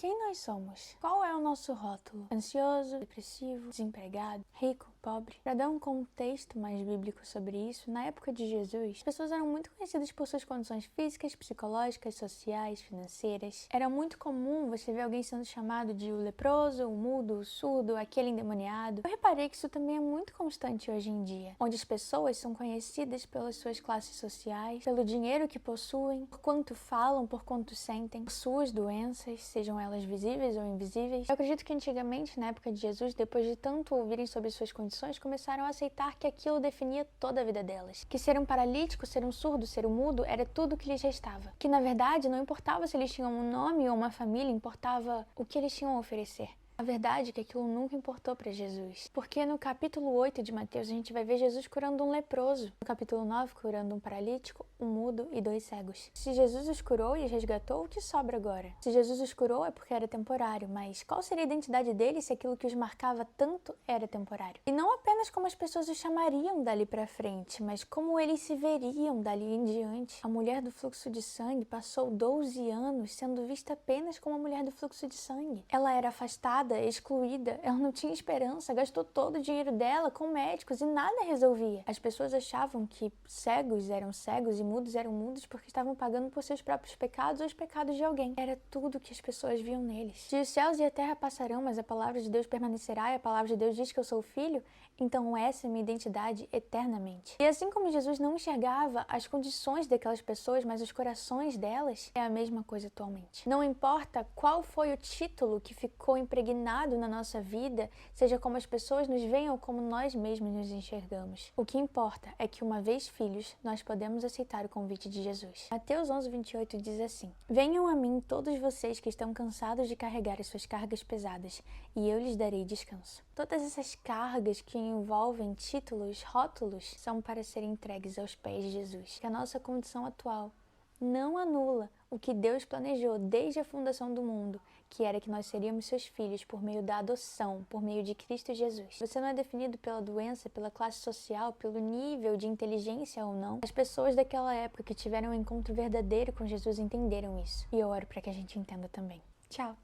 Quem nós somos? Qual é o nosso rótulo? Ansioso, depressivo, desempregado, rico, pobre? Para dar um contexto mais bíblico sobre isso, na época de Jesus, as pessoas eram muito conhecidas por suas condições físicas, psicológicas, sociais, financeiras. Era muito comum você ver alguém sendo chamado de o leproso, o mudo, o surdo, aquele endemoniado. Eu reparei que isso também é muito constante hoje em dia, onde as pessoas são conhecidas pelas suas classes sociais, pelo dinheiro que possuem, por quanto falam, por quanto sentem, por suas doenças, sejam elas visíveis ou invisíveis. Eu acredito que antigamente, na época de Jesus, depois de tanto ouvirem sobre suas condições, começaram a aceitar que aquilo definia toda a vida delas. Que ser um paralítico, ser um surdo, ser um mudo, era tudo o que lhes restava. Que na verdade não importava se eles tinham um nome ou uma família, importava o que eles tinham a oferecer. A verdade é que aquilo nunca importou para Jesus. Porque no capítulo 8 de Mateus a gente vai ver Jesus curando um leproso. No capítulo 9, curando um paralítico, um mudo e 2 cegos. Se Jesus os curou e os resgatou, o que sobra agora? Se Jesus os curou é porque era temporário, mas qual seria a identidade deles se aquilo que os marcava tanto era temporário? E não apenas como as pessoas os chamariam dali para frente, mas como eles se veriam dali em diante. A mulher do fluxo de sangue passou 12 anos sendo vista apenas como a mulher do fluxo de sangue. Ela era afastada, excluída, ela não tinha esperança, gastou todo o dinheiro dela com médicos e nada resolvia. As pessoas achavam que cegos eram cegos e mudos eram mudos porque estavam pagando por seus próprios pecados ou os pecados de alguém. Era tudo que as pessoas viam neles. Se os céus e a terra passarão, mas a palavra de Deus permanecerá e a palavra de Deus diz que eu sou filho, então essa é minha identidade eternamente. E assim como Jesus não enxergava as condições daquelas pessoas, mas os corações delas, é a mesma coisa atualmente. Não importa qual foi o título que ficou impregnado na nossa vida, seja como as pessoas nos veem ou como nós mesmos nos enxergamos. O que importa é que, uma vez filhos, nós podemos aceitar o convite de Jesus. Mateus 11:28 diz assim: Venham a mim todos vocês que estão cansados de carregar as suas cargas pesadas, e eu lhes darei descanso. Todas essas cargas que envolvem títulos, rótulos, são para serem entregues aos pés de Jesus. Que a nossa condição atual não anula o que Deus planejou desde a fundação do mundo, que era que nós seríamos seus filhos por meio da adoção, por meio de Cristo Jesus. Você não é definido pela doença, pela classe social, pelo nível de inteligência ou não. As pessoas daquela época que tiveram um encontro verdadeiro com Jesus entenderam isso. E eu oro para que a gente entenda também. Tchau!